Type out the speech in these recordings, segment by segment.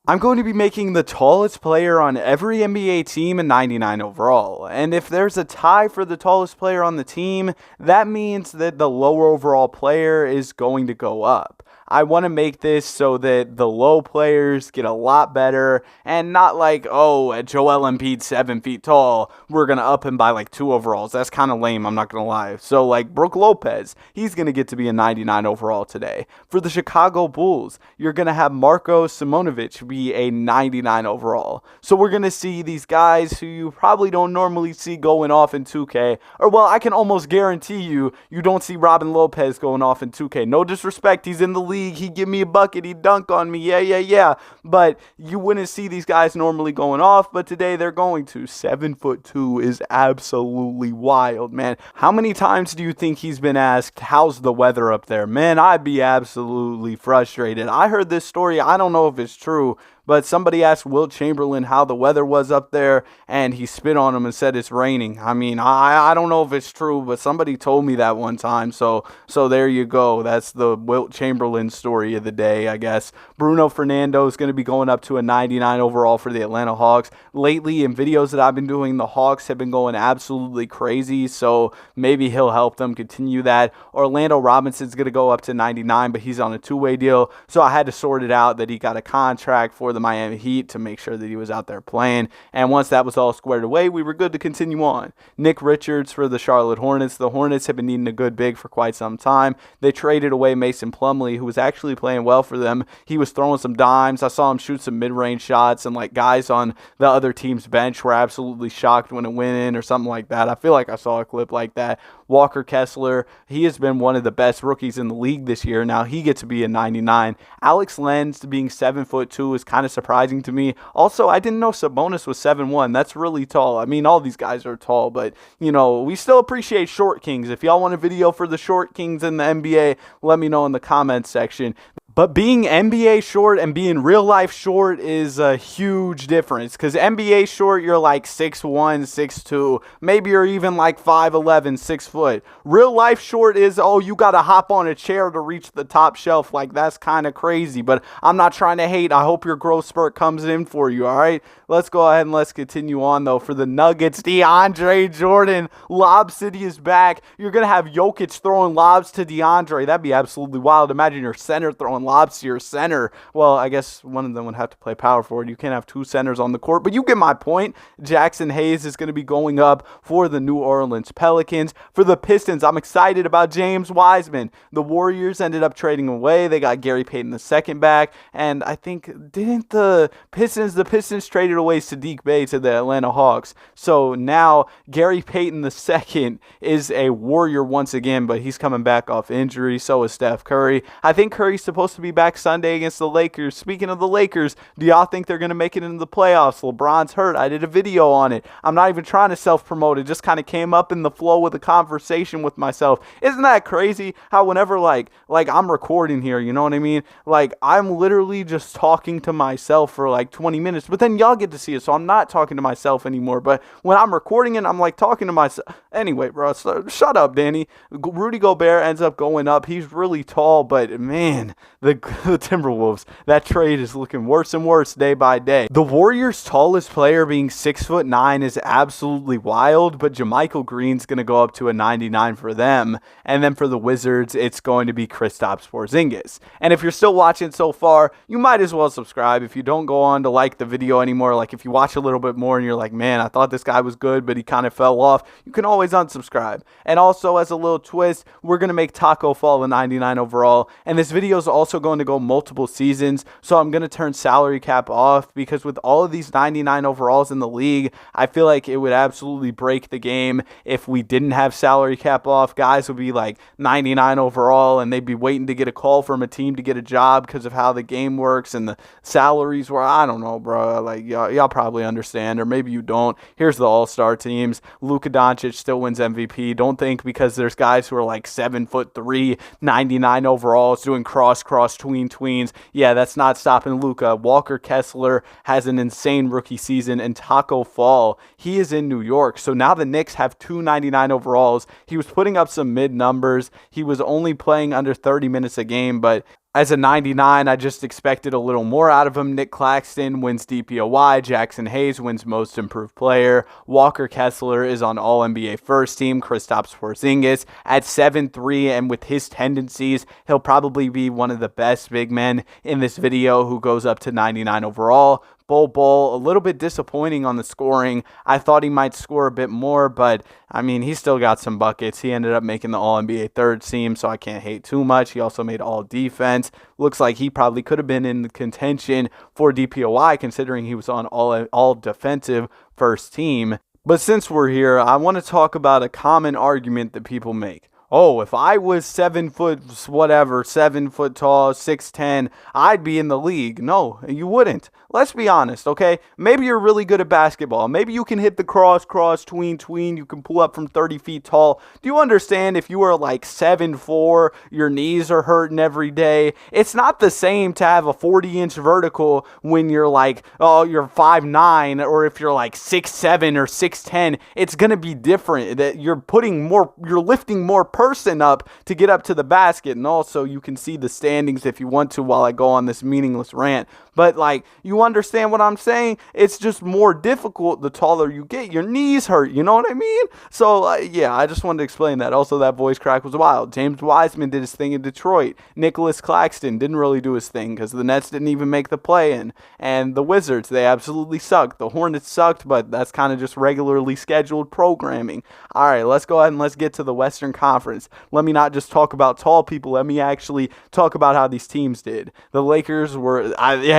I'm going to be making the tallest player on every NBA team a 99 overall. And if there's a tie for the tallest player on the team, that means that the lower overall player is going to go up. I want to make this so that the low players get a lot better and not like, oh, Joel Embiid 7 feet tall, we're going to up him by like 2 overalls. That's kind of lame, I'm not going to lie. So like Brook Lopez, he's going to get to be a 99 overall today. For the Chicago Bulls, you're going to have Marko Simonovic be a 99 overall. So we're going to see these guys who you probably don't normally see going off in 2K. Or well, I can almost guarantee you don't see Robin Lopez going off in 2K. No disrespect, he's in the league. He'd give me a bucket. He'd dunk on me. Yeah. But you wouldn't see these guys normally going off. But today they're going to. 7'2" is absolutely wild, man. How many times do you think he's been asked, how's the weather up there? Man, I'd be absolutely frustrated. I heard this story. I don't know if it's true, but somebody asked Wilt Chamberlain how the weather was up there, and he spit on him and said it's raining. I mean, I don't know if it's true, but somebody told me that one time. So there you go. That's the Wilt Chamberlain story of the day, I guess. Bruno Fernando is going to be going up to a 99 overall for the Atlanta Hawks. Lately, in videos that I've been doing, the Hawks have been going absolutely crazy, so maybe he'll help them continue that. Orlando Robinson's going to go up to 99, but he's on a two-way deal, so I had to sort it out that he got a contract for the Miami Heat to make sure that he was out there playing. And once that was all squared away, we were good to continue on. Nick Richards for the Charlotte Hornets. The Hornets have been needing a good big for quite some time. They traded away Mason Plumlee, who was actually playing well for them. He was throwing some dimes. I saw him shoot some mid-range shots, and like guys on the other team's bench were absolutely shocked when it went in or something like that. I feel like I saw a clip like that. Walker Kessler, he has been one of the best rookies in the league this year. Now he gets to be a 99. Alex Lenz being 7'2" is kind of surprising to me. Also, I didn't know Sabonis was 7'1". That's really tall. I mean, all these guys are tall, but we still appreciate short kings. If y'all want a video for the short kings in the NBA, let me know in the comments section. But being NBA short and being real life short is a huge difference. Because NBA short, you're like 6'1", 6'2". Maybe you're even like 5'11", 6 foot. Real life short is, oh, you got to hop on a chair to reach the top shelf. Like, that's kind of crazy. But I'm not trying to hate. I hope your growth spurt comes in for you, all right? Let's go ahead and let's continue on, though. For the Nuggets, DeAndre Jordan, Lob City is back. You're going to have Jokic throwing lobs to DeAndre. That'd be absolutely wild. Imagine your center throwing lobs to your center. Well, I guess one of them would have to play power forward. You can't have two centers on the court, but you get my point. Jackson Hayes is going to be going up for the New Orleans Pelicans. For the Pistons, I'm excited about James Wiseman. The Warriors ended up trading away. They got Gary Payton II back, and I think, didn't the Pistons traded away Sadiq Bey to the Atlanta Hawks. So now Gary Payton II is a Warrior once again, but he's coming back off injury. So is Steph Curry. I think Curry's supposed to be back Sunday against the Lakers. Speaking of the Lakers, do y'all think they're going to make it into the playoffs? LeBron's hurt. I did a video on it. I'm not even trying to self-promote. It just kind of came up in the flow with a conversation with myself. Isn't that crazy how whenever like I'm recording here, you know what I mean? Like I'm literally just talking to myself for like 20 minutes, but then y'all get to see it, so I'm not talking to myself anymore. But when I'm recording it, I'm like talking to myself. Anyway, bro, so shut up, Danny. Rudy Gobert ends up going up. He's really tall, but man, the Timberwolves, that trade is looking worse and worse day by day. The Warriors' tallest player being 6'9" is absolutely wild, but JaMychal Green's going to go up to a 99 for them. And then for the Wizards, it's going to be Kristaps Porzingis. And if you're still watching so far, you might as well subscribe. If you don't go on to like the video anymore, like if you watch a little bit more and you're like, man, I thought this guy was good, but he kind of fell off, you can always unsubscribe. And also, as a little twist, we're going to make Taco Fall a 99 overall. And this video is also going to go multiple seasons, so I'm going to turn salary cap off, because with all of these 99 overalls in the league, I feel like it would absolutely break the game if we didn't have salary cap off. Guys would be like 99 overall, and they'd be waiting to get a call from a team to get a job because of how the game works and the salaries were. I don't know, bro. Like y'all probably understand, or maybe you don't. Here's the all-star teams. Luka Doncic still wins MVP. Don't think because there's guys who are like 7'3", 99 overalls doing cross tweens. Yeah, that's not stopping Luka. Walker Kessler has an insane rookie season, and Taco Fall, he is in New York. So now the Knicks have 299 overalls. He was putting up some mid numbers. He was only playing under 30 minutes a game, but As a 99, I just expected a little more out of him. Nick Claxton wins DPOY. Jackson Hayes wins Most Improved Player. Walker Kessler is on All-NBA First Team. Kristaps Porzingis at 7'3", and with his tendencies, he'll probably be one of the best big men in this video who goes up to 99 overall. Bol, a little bit disappointing on the scoring. I thought he might score a bit more, but I mean, he still got some buckets. He ended up making the All-NBA third team, so I can't hate too much. He also made all defense. Looks like he probably could have been in the contention for DPOY, considering he was on all defensive first team. But since we're here, I want to talk about a common argument that people make. Oh, if I was 7 foot, whatever, 7 foot tall, 6'10", I'd be in the league. No, you wouldn't. Let's be honest, okay? Maybe you're really good at basketball. Maybe you can hit the cross, tween. You can pull up from 30 feet tall. Do you understand if you are like 7'4", your knees are hurting every day? It's not the same to have a 40-inch vertical when you're like, oh, you're 5'9", or if you're like 6'7" or 6'10". It's going to be different. That you're lifting more person up to get up to the basket. And also, you can see the standings if you want to while I go on this meaningless rant. But, like, you understand what I'm saying? It's just more difficult the taller you get. Your knees hurt, you know what I mean? So, yeah, I just wanted to explain that. Also, that voice crack was wild. James Wiseman did his thing in Detroit. Nicholas Claxton didn't really do his thing because the Nets didn't even make the play-in. And the Wizards, they absolutely sucked. The Hornets sucked, but that's kind of just regularly scheduled programming. All right, let's go ahead and let's get to the Western Conference. Let me not just talk about tall people. Let me actually talk about how these teams did. The Lakers were...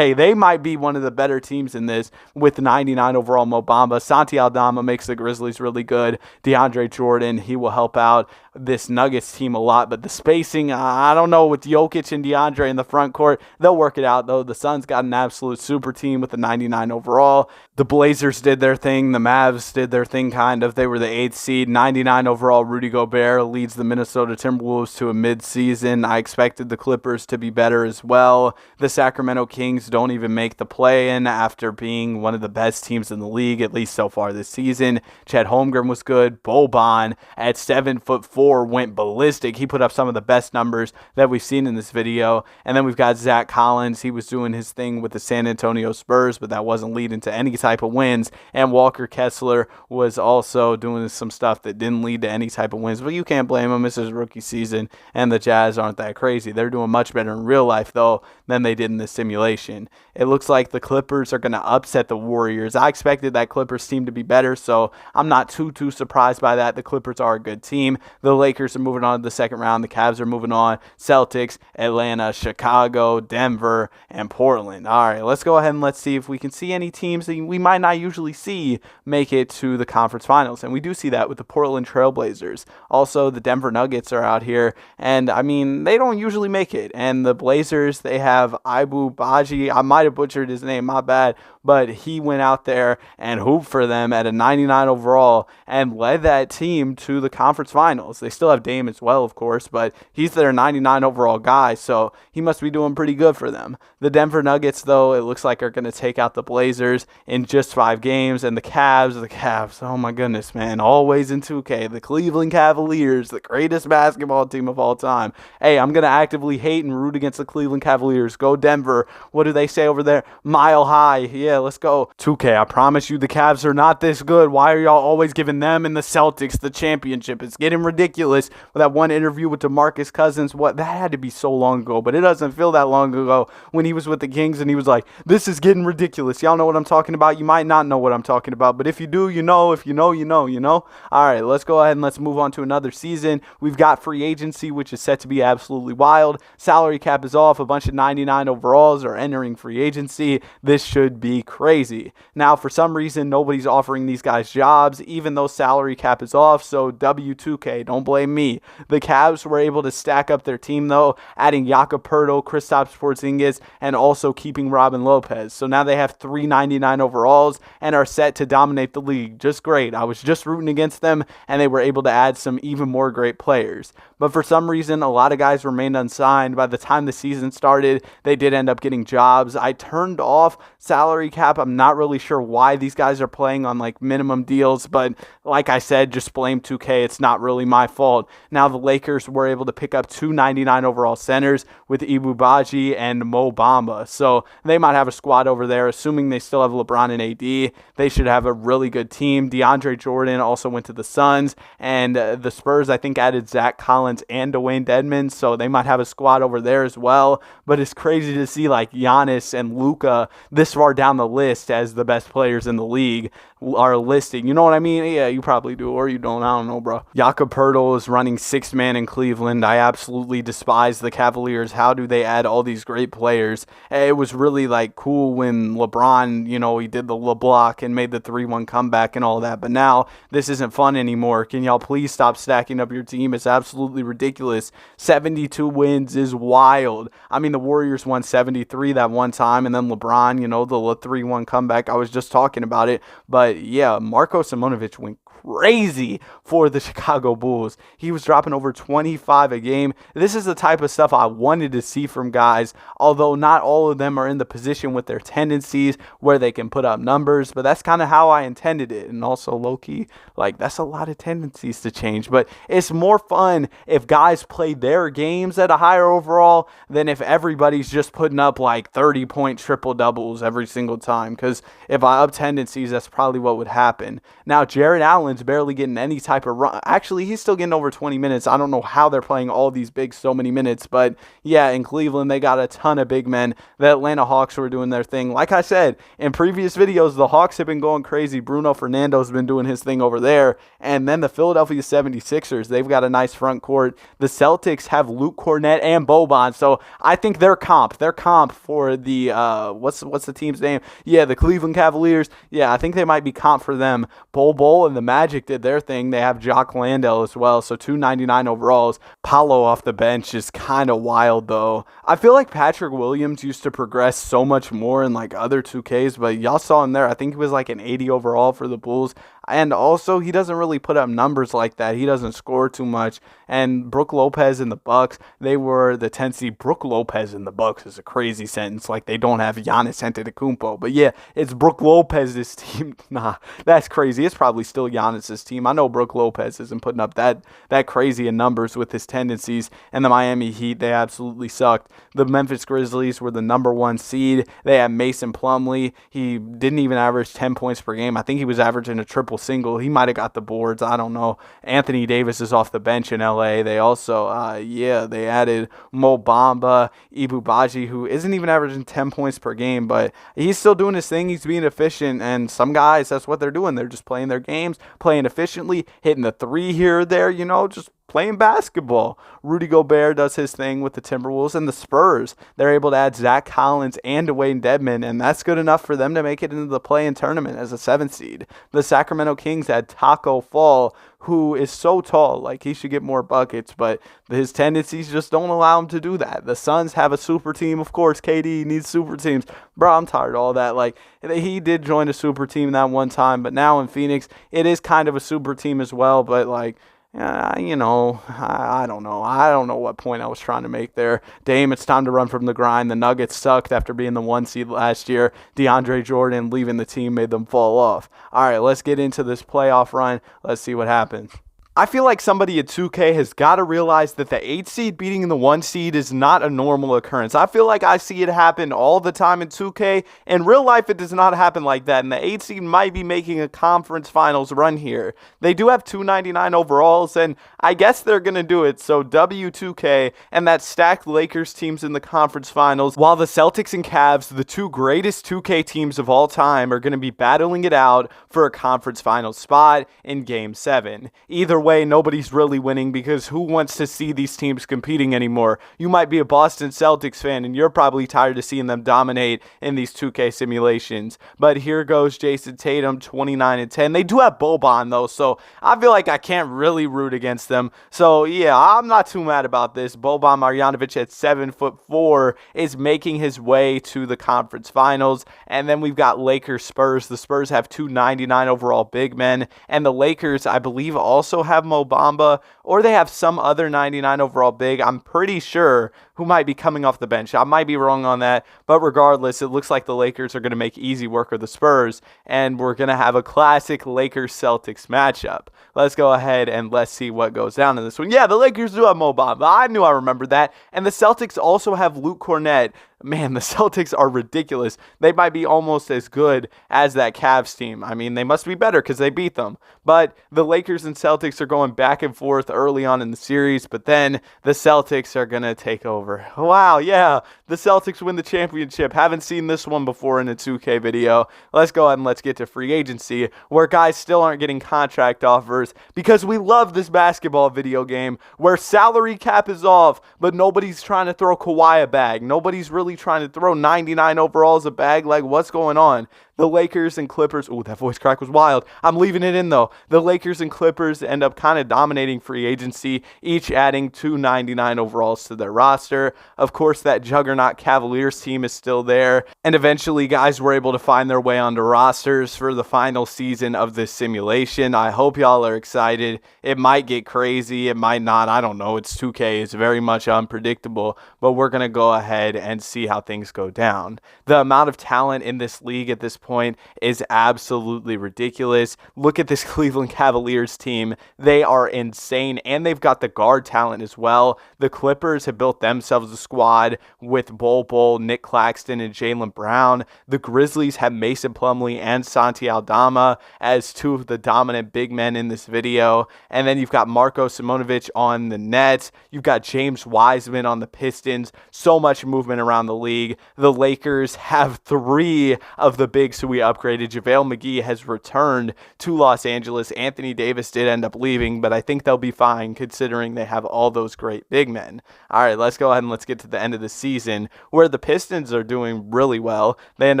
they might be one of the better teams in this with 99 overall Mo Bamba. Santi Aldama makes the Grizzlies really good. DeAndre Jordan, he will help out this Nuggets team a lot, but the spacing, I don't know, with Jokic and DeAndre in the front court, they'll work it out, though. The Suns got an absolute super team with the 99 overall. The Blazers did their thing. The Mavs did their thing, kind of. They were the 8th seed. 99 overall, Rudy Gobert leads the Minnesota Timberwolves to a mid-season. I expected the Clippers to be better as well. The Sacramento Kings don't even make the play-in after being one of the best teams in the league, at least so far this season. Chet Holmgren was good. Boban at 7'4" went ballistic. He put up some of the best numbers that we've seen in this video. And then we've got Zach Collins. He was doing his thing with the San Antonio Spurs, but that wasn't leading to any type of wins. And Walker Kessler was also doing some stuff that didn't lead to any type of wins. But you can't blame him. This is rookie season, and the Jazz aren't that crazy. They're doing much better in real life, though, than they did in the simulation. It looks like the Clippers are going to upset the Warriors. I expected that Clippers team to be better, so I'm not too surprised by that. The Clippers are a good team. The Lakers are moving on to the second round. The Cavs are moving on. Celtics, Atlanta, Chicago, Denver, and Portland. All right, let's go ahead and let's see if we can see any teams that we might not usually see make it to the conference finals. And we do see that with the Portland Trailblazers. Also, the Denver Nuggets are out here, and I mean, they don't usually make it. And the Blazers, they have Ibu Baji. I might have butchered his name, my bad, but he went out there and hooped for them at a 99 overall and led that team to the conference finals. They still have Dame as well, of course, but he's their 99 overall guy, so he must be doing pretty good for them. The Denver Nuggets, though, it looks like are going to take out the Blazers in just 5 games, and the Cavs, oh my goodness, man, always in 2K. The Cleveland Cavaliers, the greatest basketball team of all time. Hey, I'm going to actively hate and root against the Cleveland Cavaliers. Go Denver. What do they say over there? Mile high. Yeah, let's go. 2K, I promise you the Cavs are not this good. Why are y'all always giving them and the Celtics the championship? It's getting ridiculous. With that one interview with DeMarcus Cousins, that had to be so long ago, but it doesn't feel that long ago when he was with the Kings and he was like, this is getting ridiculous. Y'all know what I'm talking about? You might not know what I'm talking about, but if you do, you know. If you know, you know, you know. All right, let's go ahead and let's move on to another season. We've got free agency, which is set to be absolutely wild. Salary cap is off. A bunch of 99 overalls are entering free agency. This should be crazy. Now, for some reason, nobody's offering these guys jobs, even though salary cap is off, so W2K, don't blame me. The Cavs were able to stack up their team, though, adding Jakob Poeltl, Kristaps Porzingis, and also keeping Robin Lopez. So now they have 399 overalls and are set to dominate the league. Just great. I was just rooting against them, and they were able to add some even more great great players. But for some reason, a lot of guys remained unsigned. By the time the season started, they did end up getting jobs. I turned off salary cap. I'm not really sure why these guys are playing on like minimum deals, but like I said, just blame 2K. It's not really my fault. Now the Lakers were able to pick up 299 overall centers with Ibubaji and Mo Bamba. So they might have a squad over there, assuming they still have LeBron and AD. They should have a really good team. DeAndre Jordan also went to the Suns, and the Spurs, I think, added Zach Collins and Dwayne Dedmon, so they might have a squad over there as well. But it's crazy to see like Giannis and Luka this far down the list as the best players in the league are listed. You know what I mean? Yeah, you probably do, or you don't. I don't know, bro. Jakob Poeltl is running sixth man in Cleveland. I absolutely despise the Cavaliers. How do they add all these great players? It was really like cool when LeBron, he did the LeBlock and made the 3-1 comeback and all that. But now this isn't fun anymore. Can y'all please stop stacking up your team? It's absolutely ridiculous. 72 wins is wild. I mean, the Warriors won 73 that one time, and then LeBron, the 3-1 comeback. I was just talking about it. But yeah, Marko Simonovic went crazy for the Chicago Bulls. He was dropping over 25 a game. This is the type of stuff I wanted to see from guys, although not all of them are in the position with their tendencies where they can put up numbers, but that's kind of how I intended it. And also low-key, that's a lot of tendencies to change, but it's more fun if guys play their games at a higher overall than if everybody's just putting up like 30-point triple-doubles every single time, because if I up tendencies, that's probably what would happen. Now, Jared Allen's barely getting any type of run. Actually, he's still getting over 20 minutes. I don't know how they're playing all these bigs so many minutes, but yeah, in Cleveland, they got a ton of big men. The Atlanta Hawks were doing their thing. Like I said, in previous videos, the Hawks have been going crazy. Bruno Fernando's been doing his thing over there. And then the Philadelphia 76ers, they've got a nice front court. The Celtics have Luke Cornett and Boban, so I think they're comp. They're comp for the, what's the team's name? Yeah, the Cleveland Cavaliers. Yeah, I think they might be comp for them. Bol and the Magic did their thing. They have Jock Landale as well, so 299 overalls. Paolo off the bench is kind of wild, though. I feel like Patrick Williams used to progress so much more in like other 2Ks, but y'all saw him there. I think he was like an 80 overall for the Bulls. And also, he doesn't really put up numbers like that. He doesn't score too much. And Brook Lopez and the Bucks, they were the 10th seed. Brook Lopez and the Bucks is a crazy sentence. Like, they don't have Giannis Antetokounmpo. But yeah, it's Brook Lopez's team. Nah, that's crazy. It's probably still Giannis's team. I know Brook Lopez isn't putting up that crazy in numbers with his tendencies. And the Miami Heat, they absolutely sucked. The Memphis Grizzlies were the number 1 seed. They had Mason Plumlee. He didn't even average 10 points per game. I think he was averaging a triple single. He might have got the boards. I don't know. Anthony Davis is off the bench in LA. They also, they added Mo Bamba, Ibubaji, who isn't even averaging 10 points per game, but he's still doing his thing. He's being efficient, and some guys, that's what they're doing. They're just playing their games, playing efficiently, hitting the 3 here or there, just playing basketball. Rudy Gobert does his thing with the Timberwolves, and the Spurs, they're able to add Zach Collins and Dwayne Dedmon, and that's good enough for them to make it into the play-in tournament as a 7th seed. The Sacramento Kings had Taco Fall, who is so tall, like he should get more buckets, but his tendencies just don't allow him to do that. The Suns have a super team, of course. KD needs super teams. Bro, I'm tired of all that. Like, he did join a super team that one time, but now in Phoenix, it is kind of a super team as well, but like, I don't know. I don't know what point I was trying to make there. Dame, it's time to run from the grind. The Nuggets sucked after being the 1 seed last year. DeAndre Jordan leaving the team made them fall off. All right, let's get into this playoff run. Let's see what happens. I feel like somebody at 2K has got to realize that the 8 seed beating the 1 seed is not a normal occurrence. I feel like I see it happen all the time in 2K. In real life, it does not happen like that, and the 8 seed might be making a conference finals run here. They do have 299 overalls, and I guess they're going to do it, so W2K and that stacked Lakers teams in the conference finals, while the Celtics and Cavs, the 2 greatest 2K teams of all time, are going to be battling it out for a conference finals spot in Game 7. Either way, nobody's really winning, because who wants to see these teams competing anymore? You might be a Boston Celtics fan, and you're probably tired of seeing them dominate in these 2K simulations. But here goes Jason Tatum, 29-10. They do have Boban, though, so I feel like I can't really root against them. So, yeah, I'm not too mad about this. Boban Marjanovic at 7'4" is making his way to the conference finals. And then we've got Lakers Spurs. The Spurs have 299 overall big men, and the Lakers, I believe, also have have Mo Bamba, or they have some other 99 overall big, I'm pretty sure, who might be coming off the bench. I might be wrong on that, but regardless, it looks like the Lakers are going to make easy work of the Spurs, and we're going to have a classic Lakers-Celtics matchup. Let's go ahead and let's see what goes down in this one. Yeah, the Lakers do have Mo Bamba. I knew I remembered that. And the Celtics also have Luke Cornett. Man, the Celtics are ridiculous. They might be almost as good as that Cavs team. I mean, they must be better because they beat them. But the Lakers and Celtics are going back and forth early on in the series, but then the Celtics are going to take over. Wow, yeah, the Celtics win the championship. Haven't seen this one before in a 2K video. Let's go ahead and let's get to free agency, where guys still aren't getting contract offers because we love this basketball video game where salary cap is off, but nobody's trying to throw Kawhi a bag. Nobody's really trying to throw 99 overalls a bag. Like, what's going on? The Lakers and Clippers, ooh, that voice crack was wild. I'm leaving it in, though. The Lakers and Clippers end up kind of dominating free agency, each adding 299 overalls to their roster. Of course, that juggernaut Cavaliers team is still there, and eventually guys were able to find their way onto rosters for the final season of this simulation. I hope y'all are excited. It might get crazy. It might not. I don't know. It's 2K. It's very much unpredictable, but we're going to go ahead and see how things go down. The amount of talent in this league at this point is absolutely ridiculous. Look at this Cleveland Cavaliers team. They are insane, and they've got the guard talent as well. The Clippers have built themselves a squad with Bol, Nick Claxton, and Jaylen Brown. The Grizzlies have Mason Plumlee and Santi Aldama as two of the dominant big men in this video. And then you've got Marko Simonovic on the Nets. You've got James Wiseman on the Pistons. So much movement around the league. The Lakers have three of the bigs who we upgraded. JaVale McGee has returned to Los Angeles. Anthony Davis did end up leaving, but I think they'll be fine considering they have all those great big men. All right, let's go ahead and let's get to the end of the season where the Pistons are doing really well. They end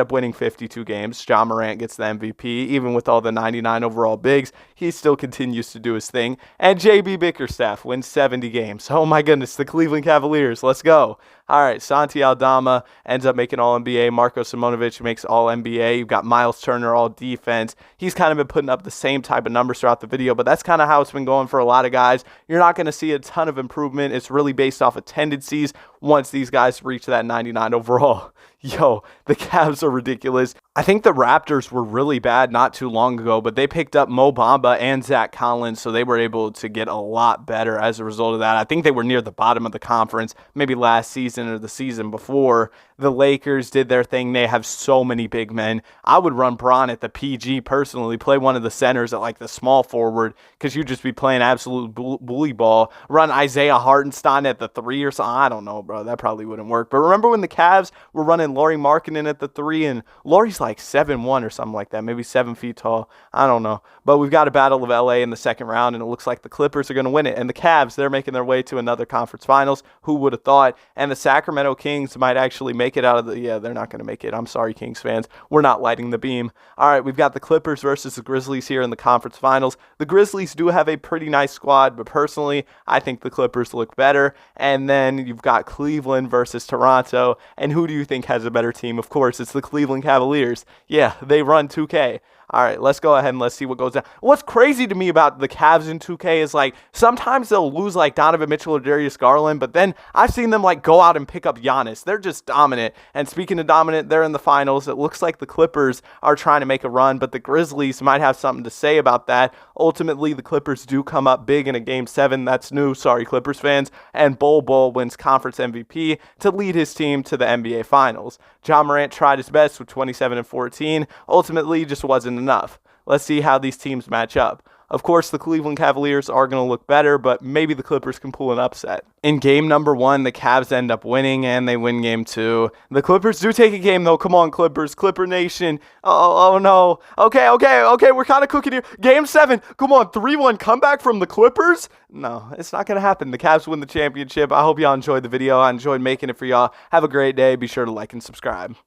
up winning 52 games. Ja Morant gets the MVP. Even with all the 99 overall bigs, he still continues to do his thing. And JB Bickerstaff wins 70 games. Oh my goodness, the Cleveland Cavaliers. Let's go. All right, Santi Aldama ends up making All-NBA. Marko Simonovic makes All-NBA. You've got Miles Turner, All-Defense. He's kind of been putting up the same type of numbers throughout the video, but that's kind of how it's been going for a lot of guys. You're not going to see a ton of improvement. It's really based off of tendencies once these guys reach that 99 overall. Yo, the Cavs are ridiculous. I think the Raptors were really bad not too long ago, but they picked up Mo Bamba and Zach Collins, so they were able to get a lot better as a result of that. I think they were near the bottom of the conference, maybe last season or the season before. The Lakers did their thing. They have so many big men. I would run Bron at the PG personally, play one of the centers at like the small forward, because you'd just be playing absolute bully ball. Run Isaiah Hartenstein at the 3 or something. I don't know, bro. That probably wouldn't work. But remember when the Cavs were running Lauri Markkanen at the 3, and Lauri's like 7'1" or something like that, maybe 7 feet tall. I don't know. But we've got a battle of LA in the second round, and it looks like the Clippers are going to win it. And the Cavs, they're making their way to another conference finals. Who would have thought? And the Sacramento Kings might actually make it out of the... Yeah, they're not going to make it. I'm sorry, Kings fans. We're not lighting the beam. All right, we've got the Clippers versus the Grizzlies here in the conference finals. The Grizzlies do have a pretty nice squad, but personally, I think the Clippers look better. And then you've got Cleveland versus Toronto. And who do you think has a better team? Of course, it's the Cleveland Cavaliers. Yeah, they run 2K. All right, let's go ahead and let's see what goes down. What's crazy to me about the Cavs in 2K is, like, sometimes they'll lose, like, Donovan Mitchell or Darius Garland, but then I've seen them, like, go out and pick up Giannis. They're just dominant. And speaking of dominant, they're in the finals. It looks like the Clippers are trying to make a run, but the Grizzlies might have something to say about that. Ultimately, the Clippers do come up big in a Game 7. That's new. Sorry, Clippers fans. And Bol wins conference MVP to lead his team to the NBA Finals. Ja Morant tried his best with 27 and 14. Ultimately, just wasn't enough. Let's see how these teams match up. Of course, the Cleveland Cavaliers are going to look better, but maybe the Clippers can pull an upset. In game number 1, the Cavs end up winning, and they win game 2. The Clippers do take a game, though. Come on, Clippers. Clipper Nation. Oh no. Okay, we're kind of cooking here. Game 7. Come on, 3-1 comeback from the Clippers? No, it's not going to happen. The Cavs win the championship. I hope y'all enjoyed the video. I enjoyed making it for y'all. Have a great day. Be sure to like and subscribe.